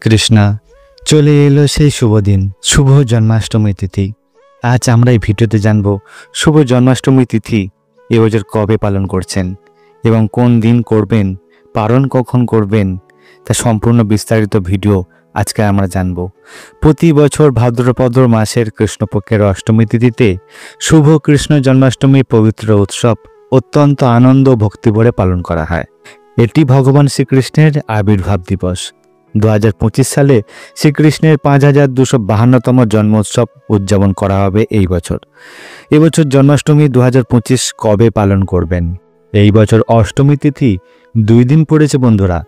কৃষ্ণা। চলে এলো সেই শুভ দিন, শুভ জন্মাষ্টমী তিথি। আজ আমরা এই ভিডিওতে জানব শুভ জন্মাষ্টমী তিথি এবছর কবে পালন করছেন এবং কোন দিন করবেন, পালন কখন করবেন, তা সম্পূর্ণ বিস্তারিত ভিডিও আজকে আমরা জানব। প্রতি বছর ভাদ্রপদ মাসের কৃষ্ণপক্ষের অষ্টমী তিথিতে শুভ কৃষ্ণ জন্মাষ্টমী পবিত্র উৎসব অত্যন্ত আনন্দ ও ভক্তিভরে পালন করা হয়। এটি ভগবান শ্রীকৃষ্ণের আবির্ভাব দিবস। 2025 সালে শ্রীকৃষ্ণের 5252তম জন্মোৎসব উদযাপন করা হবে এই বছর। এবছর জন্মাষ্টমী 2025 কবে পালন করবেন? এই বছর অষ্টমী তিথি 2 দিন পড়েছে বন্ধুরা,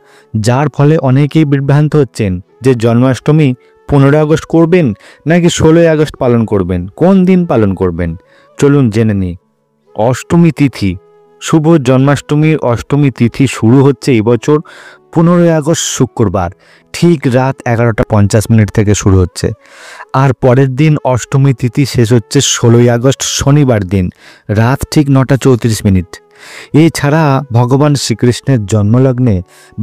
যার ফলে অনেকেই বিভ্রান্ত হচ্ছেন যে জন্মাষ্টমী 15 আগস্ট করবেন নাকি 16 আগস্ট পালন করবেন, কোন দিন পালন করবেন। চলুন জেনে নিই। অষ্টমী তিথি, শুভ জন্মাষ্টমীর অষ্টমী তিথি শুরু হচ্ছে এবছর 15 আগস্ট শুক্রবার, ঠিক রাত 11:50 থেকে শুরু হচ্ছে। আর পরের দিন অষ্টমী তিথি শেষ হচ্ছে 16 আগস্ট শনিবার দিন, রাত ঠিক 9:34। এছাড়া ভগবান শ্রীকৃষ্ণের জন্মলগ্নে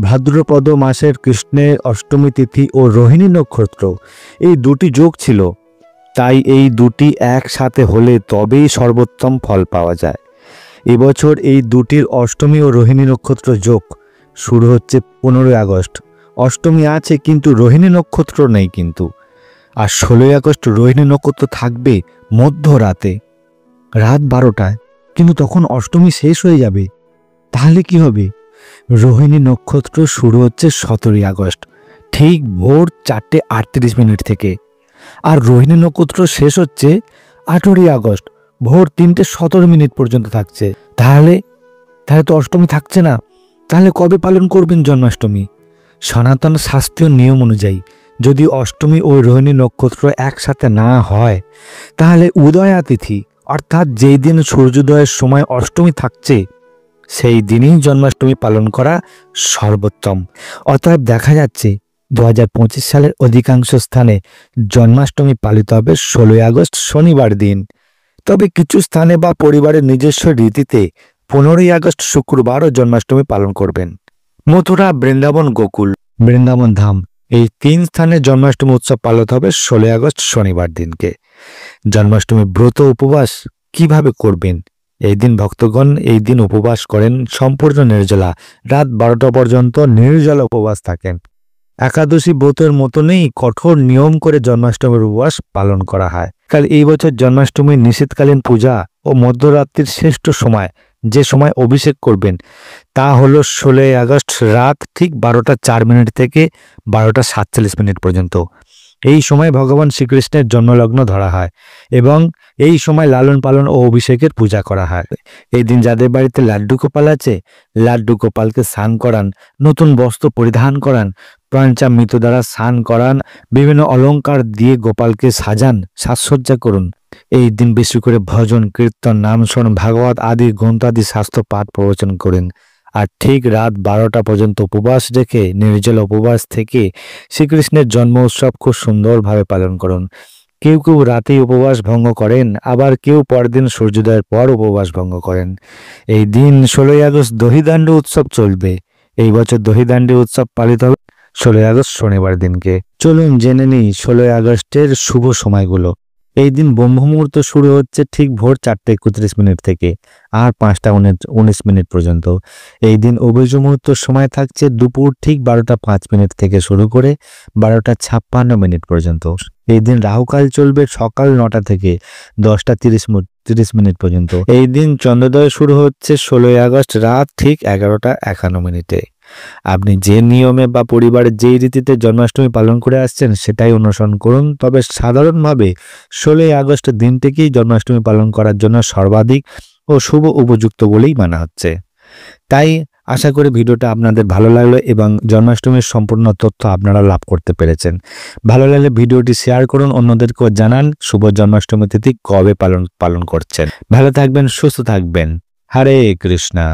ভাদ্রপদ মাসের কৃষ্ণের অষ্টমী তিথি ও রোহিণী নক্ষত্র, এই দুটি যোগ ছিল। তাই এই দুটি একসাথে হলে তবেই সর্বোত্তম ফল পাওয়া যায়। এবছর এই দুটির অষ্টমী ও রোহিণী নক্ষত্র যোগ শুরু হচ্ছে 15 আগস্ট। অষ্টমী আছে কিন্তু রোহিণী নক্ষত্র নেই কিন্তু। আর 16 আগস্ট রোহিণী নক্ষত্র থাকবে মধ্যরাতে, রাত 12টায়, কিন্তু তখন অষ্টমী শেষ হয়ে যাবে। তাহলে কি হবে? রোহিণী নক্ষত্র শুরু হচ্ছে 17 আগস্ট, ঠিক ভোর 4:38 থেকে। আর রোহিণী নক্ষত্র শেষ হচ্ছে 18 আগস্ট ভোর 3:17 পর্যন্ত থাকছে। তাহলে তো অষ্টমী থাকছে না। তাহলে কবে পালন করবেন জন্মাষ্টমী? সনাতন শাস্ত্রীয় নিয়ম অনুযায়ী যদি অষ্টমী ও রোহিণী নক্ষত্র একসাথে না হয়, তাহলে উদয়া তিথি অর্থাৎ যেই দিন সূর্যোদয়ের সময় অষ্টমী থাকছে সেই দিনই জন্মাষ্টমী পালন করা সর্বোত্তম। অতএব দেখা যাচ্ছে 2025 সালের অধিকাংশ স্থানে জন্মাষ্টমী পালিত হবে 16 আগস্ট শনিবার দিন। তবে কিছু স্থানে বা পরিবারের নিজস্ব রীতিতে 15 আগস্ট শুক্রবারও জন্মাষ্টমী পালন করবেন। মথুরা, বৃন্দাবন, গোকুল, বৃন্দাবন ধাম, এই 3 স্থানে জন্মাষ্টমী উৎসব পালিত হবে 16 আগস্ট শনিবার দিনকে। জন্মাষ্টমী ব্রত উপবাস কিভাবে করবেন? এই দিন ভক্তগণ এই দিন উপবাস করেন সম্পূর্ণ নির্জলা, রাত 12টা পর্যন্ত নির্জলা উপবাস থাকেন। একাদশী ব্রতের মতনই কঠোর নিয়ম করে জন্মাষ্টমীর উপবাস পালন করা হয়। কাল এই বছর জন্মাষ্টমীর নিষেধকালীন পূজা ও মধ্যরাত্রির শ্রেষ্ঠ সময়, যে সময় অভিষেক করবেন, তা হলো 16 আগস্ট রাত ঠিক 12:04 থেকে 12:47 পর্যন্ত। এই সময় ভগবান শ্রীকৃষ্ণের জন্মলগ্ন ধরা হয় এবং এই সময় লালন পালন ও অভিষেকের পূজা করা হয়। এই দিন যাদের বাড়িতে লাড্ডু গোপাল আছে, লাড্ডু গোপালকে স্নান করান, নতুন বস্ত্র পরিধান করান, পঞ্চামৃত দ্বারা স্নান করান, বিভিন্ন অলংকার দিয়ে গোপালকে সাজান, সাজসজ্জা করুন। এই দিন বেশি করে ভজন, কীর্তন, নাম স্মরণ, ভাগবত আদি গ্রন্থাদি শাস্ত্র পাঠ প্রবচন করেন। আর ঠিক রাত 12টা পর্যন্ত উপবাস রেখে নির্জল উপবাস থেকে শ্রীকৃষ্ণের জন্ম উৎসব খুব সুন্দরভাবে পালন করুন। কেউ কেউ রাতেই উপবাস ভঙ্গ করেন, আবার কেউ পরদিন সূর্যোদয়ের পর উপবাস ভঙ্গ করেন। এই দিন 16 আগস্ট দহিদাণ্ড উৎসব চলবে। এই বছর দহিদাণ্ডি উৎসব পালিত হবে 16 আগস্ট শনিবার দিনকে। চলুন জেনে নিই 16 আগস্টের শুভ সময়গুলো। এই দিন ব্রহ্ম মুহূর্ত শুরু হচ্ছে ঠিক ভোর 4:31 থেকে আর 5:19 পর্যন্ত। এই দিন অভিজ মুহূর্ত সময় থাকছে দুপুর ঠিক 12:05 থেকে শুরু করে 12:56 পর্যন্ত। এই দিন রাহুকাল চলবে সকাল 9টা থেকে 10:30 পর্যন্ত। এই দিন চন্দ্রোদয় শুরু হচ্ছে 16 আগস্ট রাত ঠিক 11:51। আপনি যে নিয়মে বা পরিবারের যেই রীতিতে জন্মাষ্টমী পালন করে আসছেন সেটাই অনুসরণ করুন। তবে সাধারণভাবে 16 আগস্ট দিনটিকেই জন্মাষ্টমী পালন করার জন্য সর্বাধিক ও শুভ উপযুক্ত বলেই মানা হচ্ছে। তাই আশা করি ভিডিওটা আপনাদের ভালো লাগলো এবং জন্মাষ্টমীর সম্পূর্ণ তথ্য আপনারা লাভ করতে পেরেছেন। ভালো লাগলে ভিডিওটি শেয়ার করুন, অন্যদেরকেও জানান শুভ জন্মাষ্টমী তিথি কবে পালন করছেন। ভালো থাকবেন, সুস্থ থাকবেন। হরে কৃষ্ণা।